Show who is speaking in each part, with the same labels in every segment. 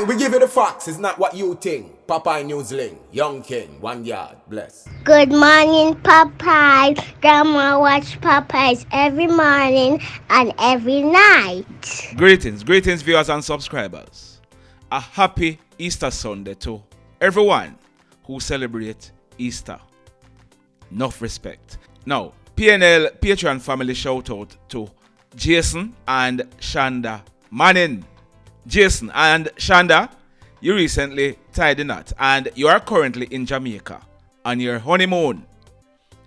Speaker 1: Aye, we give you the facts. It's not what you think. Popeye Newsling, Young King, 1 yard, bless.
Speaker 2: Good morning, Popeye. Grandma watch Popeyes every morning and every night.
Speaker 3: Greetings, viewers and subscribers. A happy Easter Sunday to everyone who celebrate Easter. Enough respect. Now, PNL Patreon family shout out to Jason and Shanda Manning. Jason and Shanda, you recently tied the knot and you are currently in Jamaica on your honeymoon.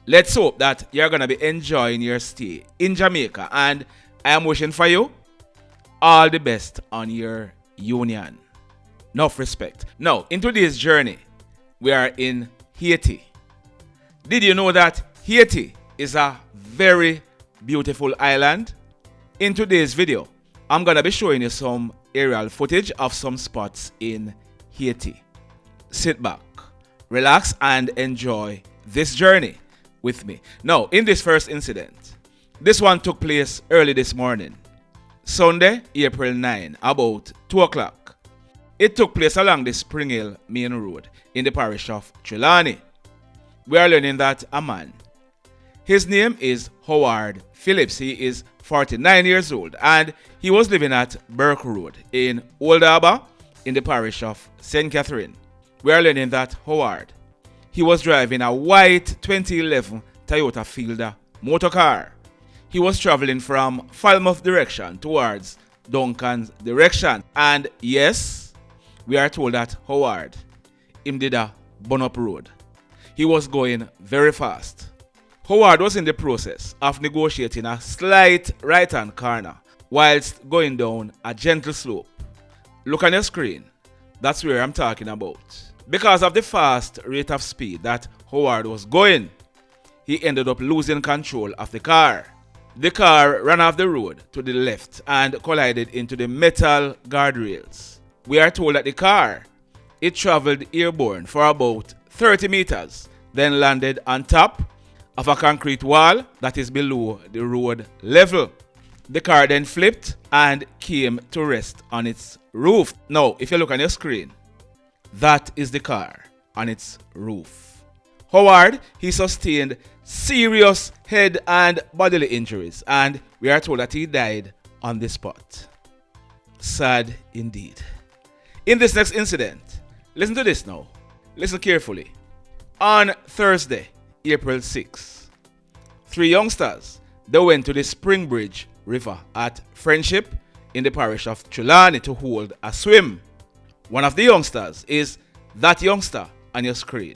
Speaker 3: Let's hope that you're going to be enjoying your stay in Jamaica, and I am wishing for you all the best on your union. Enough respect. Now, in today's journey, we are in Haiti. Did you know that Haiti is a very beautiful island? In today's video, I'm going to be showing you some aerial footage of some spots in Haiti. Sit back, relax, and enjoy this journey with me. Now, in this first incident, this one took place early this morning, Sunday, April 9, about 2 o'clock. It took place along the Spring Hill main road in the parish of Trelawny. We are learning that a man, his name is Howard Phillips. He is 49 years old and he was living at Burke Road in Old Harbour in the parish of St. Catherine. We are learning that Howard, he was driving a white 2011 Toyota Fielder motor car. He was traveling from Falmouth direction towards Duncan's direction. And yes, we are told that Howard, him did a burn up road. He was going very fast. Howard was in the process of negotiating a slight right-hand corner whilst going down a gentle slope. Look on your screen. That's where I'm talking about. Because of the fast rate of speed that Howard was going, he ended up losing control of the car. The car ran off the road to the left and collided into the metal guardrails. We are told that the car, it traveled airborne for about 30 meters, then landed on top of a concrete wall that is below the road level. The car then flipped and came to rest on its roof. Now, if you look on your screen, that is the car on its roof. Howard, he sustained serious head and bodily injuries, and we are told that he died on the spot. Sad indeed. In this next incident, listen to this now. Listen carefully. On Thursday, April 6, 3 youngsters, they went to the Springbridge River at Friendship in the parish of Trelawny to hold a swim. One of the youngsters is that youngster on your screen.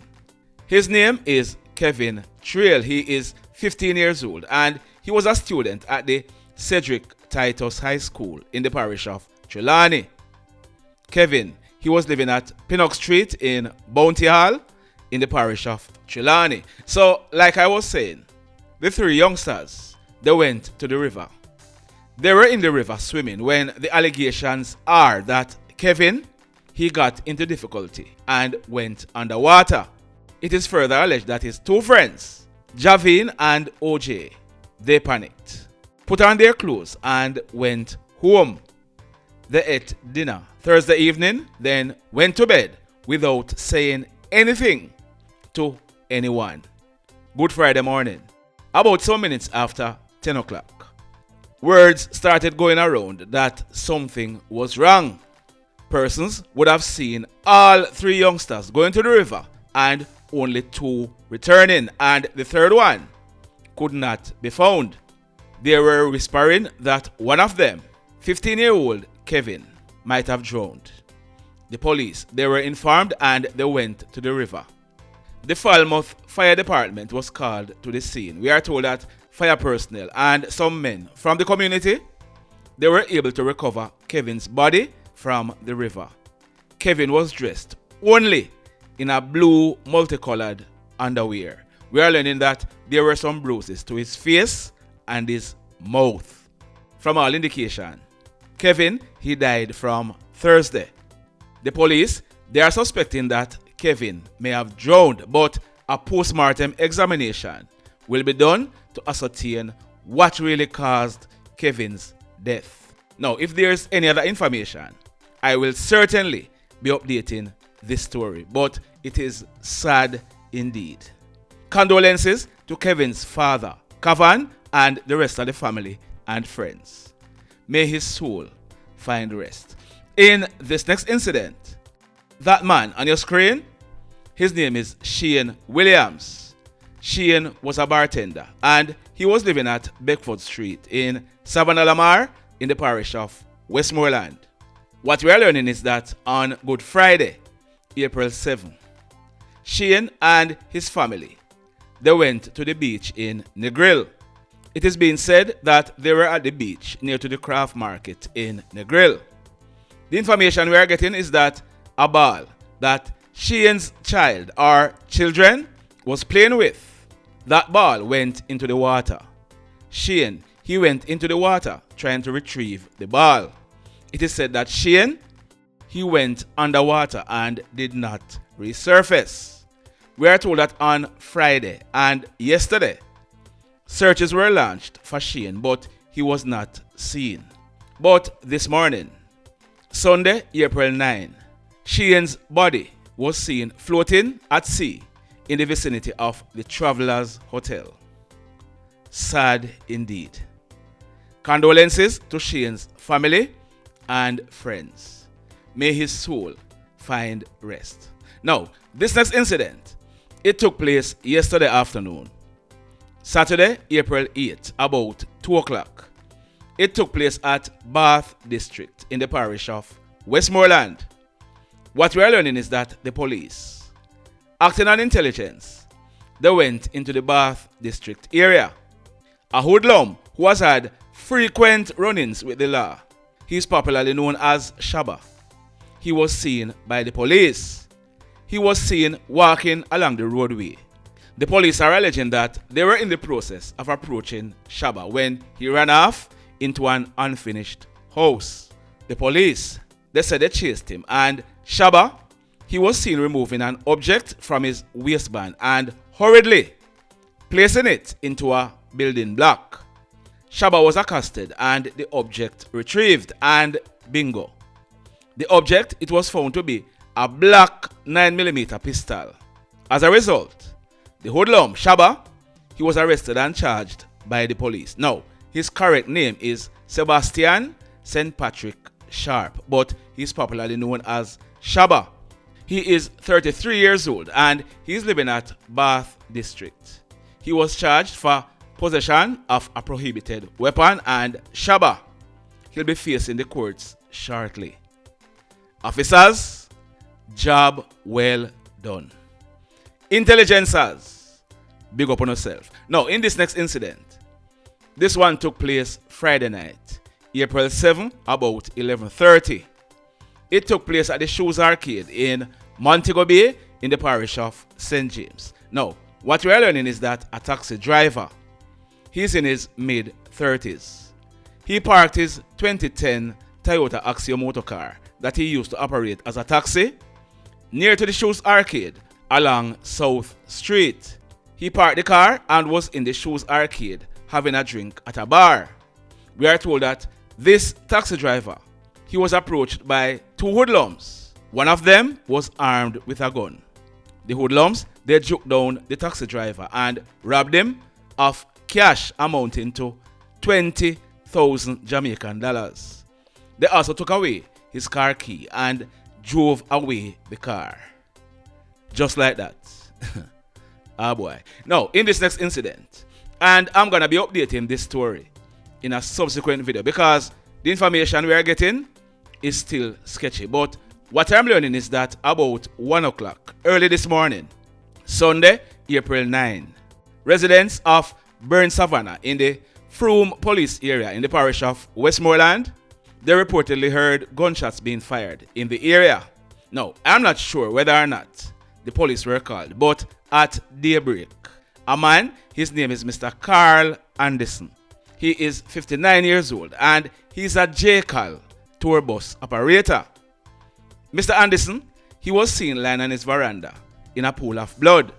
Speaker 3: His name is Kevin Trail. He is 15 years old and he was a student at the Cedric Titus High School in the parish of Trelawny. Kevin, he was living at Pinnock Street in Bounty Hall in the parish of Trelawny. So, like I was saying, the 3 youngsters, they went to the river. They were in the river swimming when the allegations are that Kevin, he got into difficulty and went underwater. It is further alleged that his 2 friends, Javin and OJ, they panicked, put on their clothes and went home. They ate dinner Thursday evening, then went to bed without saying anything to anyone. Good Friday morning, about some minutes after 10 o'clock, words started going around that something was wrong. Persons would have seen all 3 youngsters going to the river and only 2 returning, and the 3rd one could not be found. They were whispering that one of them, 15-year-old Kevin, might have drowned. The police, they were informed and they went to the river. The Falmouth Fire Department was called to the scene. We are told that fire personnel and some men from the community, they were able to recover Kevin's body from the river. Kevin was dressed only in a blue multicolored underwear. We are learning that there were some bruises to his face and his mouth. From all indication, Kevin, he died from Thursday. The police, they are suspecting that Kevin may have drowned, but a post-mortem examination will be done to ascertain what really caused Kevin's death. Now, if there's any other information, I will certainly be updating this story, but it is sad indeed. Condolences to Kevin's father, Kavan, and the rest of the family and friends. May his soul find rest. In this next incident, that man on your screen, his name is Shane Williams. Shane was a bartender and he was living at Beckford Street in Savannah Lamar in the parish of Westmoreland. What we are learning is that on Good Friday, April 7, Shane and his family, they went to the beach in Negril. It is being said that they were at the beach near to the craft market in Negril. The information we are getting is that a ball that Shane's child or children was playing with, that ball went into the water. Shane, he went into the water trying to retrieve the ball. It is said that Shane, he went underwater and did not resurface. We are told that on Friday and yesterday, searches were launched for Shane, but he was not seen. But this morning, Sunday, April 9, Shane's body was seen floating at sea in the vicinity of the Travelers Hotel. Sad indeed. Condolences to Shane's family and friends. May his soul find rest. Now, this next incident, it took place yesterday afternoon, Saturday, April 8, about 2 o'clock. It took place at Bath District in the parish of Westmoreland. What we are learning is that the police, acting on intelligence, they went into the Bath District area. A hoodlum who has had frequent run-ins with the law, he is popularly known as SHABBA. He was seen by the police. He was seen walking along the roadway. The police are alleging that they were in the process of approaching SHABBA when he ran off into an unfinished house. The police, they said they chased him, and SHABBA, he was seen removing an object from his waistband and hurriedly placing it into a building block. SHABBA was accosted and the object retrieved, and bingo. The object, it was found to be a black 9mm pistol. As a result, the hoodlum, SHABBA, he was arrested and charged by the police. Now, his correct name is Sebastian St. Patrick Sharpe, but he's popularly known as SHABBA. He is 33 years old and he's living at Bath District. He was charged for possession of a prohibited weapon, and SHABBA, he'll be facing the courts shortly. Officers, job well done. Intelligencers, big up on yourself. Now, in this next incident, this one took place Friday night, April 7, about 11:30. It took place at the Shoes Arcade in Montego Bay in the parish of St. James. Now, what we are learning is that a taxi driver, he's in his mid-30s. He parked his 2010 Toyota Axio motor car that he used to operate as a taxi near to the Shoes Arcade along South Street. He parked the car and was in the Shoes Arcade having a drink at a bar. We are told that this taxi driver, he was approached by two hoodlums. One of them was armed with a gun. The hoodlums, they juked down the taxi driver and robbed him of cash amounting to 20,000 Jamaican dollars. They also took away his car key and drove away the car. Just like that. Ah boy. Now, in this next incident, and I'm going to be updating this story in a subsequent video because the information we are getting is still sketchy. But what I'm learning is that about 1 o'clock early this morning, Sunday, April 9, residents of Burn Savannah in the Froome police area in the parish of Westmoreland, they reportedly heard gunshots being fired in the area. Now, I'm not sure whether or not the police were called, but at daybreak, a man, his name is Mr. Carl Anderson. He is 59 years old and he's a JCAL tour bus operator. Mr. Anderson, he was seen lying on his veranda in a pool of blood.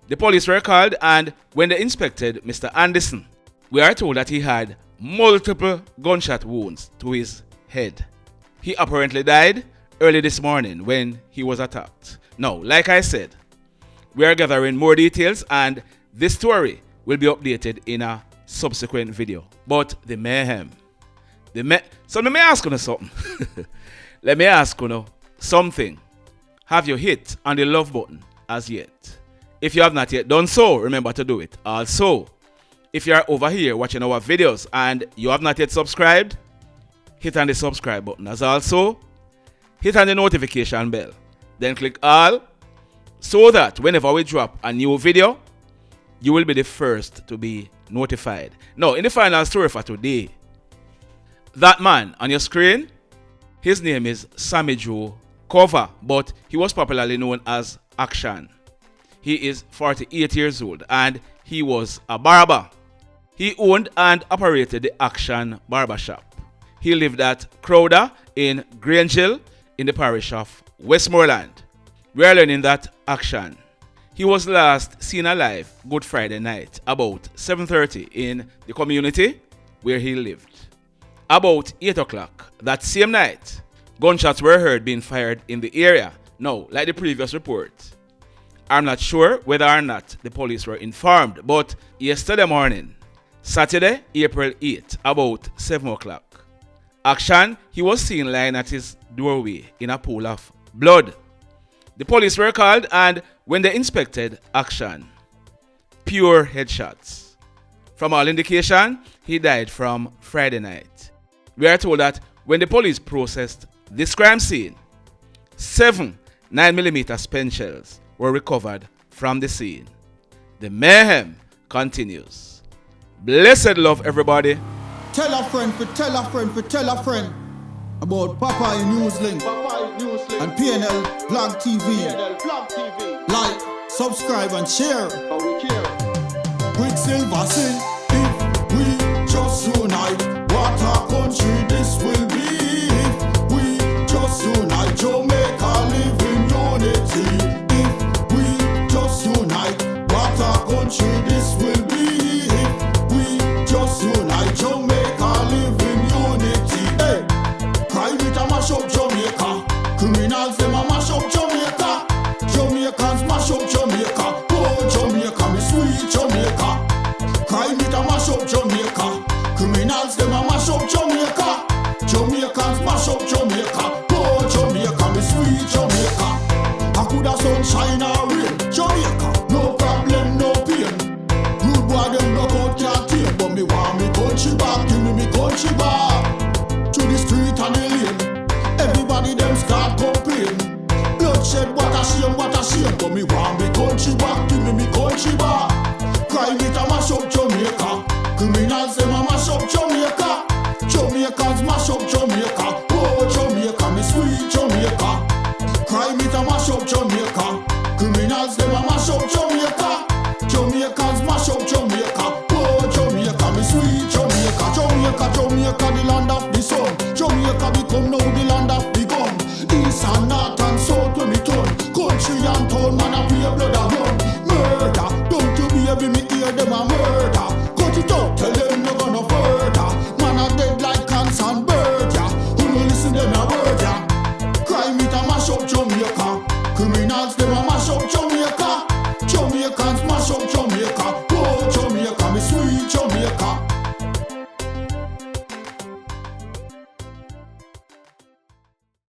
Speaker 3: The police were called, and when they inspected Mr. Anderson, we are told that he had multiple gunshot wounds to his head. He apparently died early this morning when he was attacked. Now, like I said, we are gathering more details and this story will be updated in a subsequent video. But the mayhem. So let me ask you something. Let me ask you something. Have you hit on the love button as yet? If you have not yet done so, remember to do it. Also, if you are over here watching our videos and you have not yet subscribed, hit on the subscribe button. As also, hit on the notification bell. Then click all so that whenever we drop a new video, you will be the first to be notified. Now, in the final story for today, that man on your screen, his name is Samijo Cover, but he was popularly known as Action. He is 48 years old and he was a barber. He owned and operated the Action Barber Shop. He lived at Crowder in Grange Hill in the parish of Westmoreland. We are learning that Action. He was last seen alive Good Friday night about 7:30 in the community where he lived. About 8 o'clock that same night, gunshots were heard being fired in the area. Now, like the previous report, I'm not sure whether or not the police were informed, but yesterday morning, Saturday, April 8, about 7 o'clock, Action, he was seen lying at his doorway in a pool of blood. The police were called and when they inspected Action, pure headshots. From all indication, he died from Friday night. We are told that when the police processed this crime scene, 7 9mm spent shells were recovered from the scene. The mayhem continues. Blessed love, everybody.
Speaker 4: Tell a friend for tell a friend for tell a friend about Papa Newslink and PNL Blog TV. Like, subscribe and share. Quicksilver sing, if we just unite, what a country this will be. If we just unite, Jamaica live in unity. If we just unite, what a country this will be. If we just unite, Jamaica live in unity. Hey, crime it a mash up Jamaica. Criminals them a mash up Jamaica. Jamaicans mash up Jamaica. Oh Jamaica, me sweet Jamaica. Crime it a mash up Jamaica. Criminals them a mash up Jamaica. Jamaicans mash up Jamaica. Oh Jamaica, me sweet Jamaica. I coulda sunshine or rain. Jamaica, no problem, no pain. Rude boy them no out can't tame, but me want me country back. Give me country back. To the street and the lane. Everybody them start complain. Bloodshed, what a shame, what a shame. But me want me country back. Give me country back. Crime it a mash up Jamaica. Criminals them a mash up Jamaica.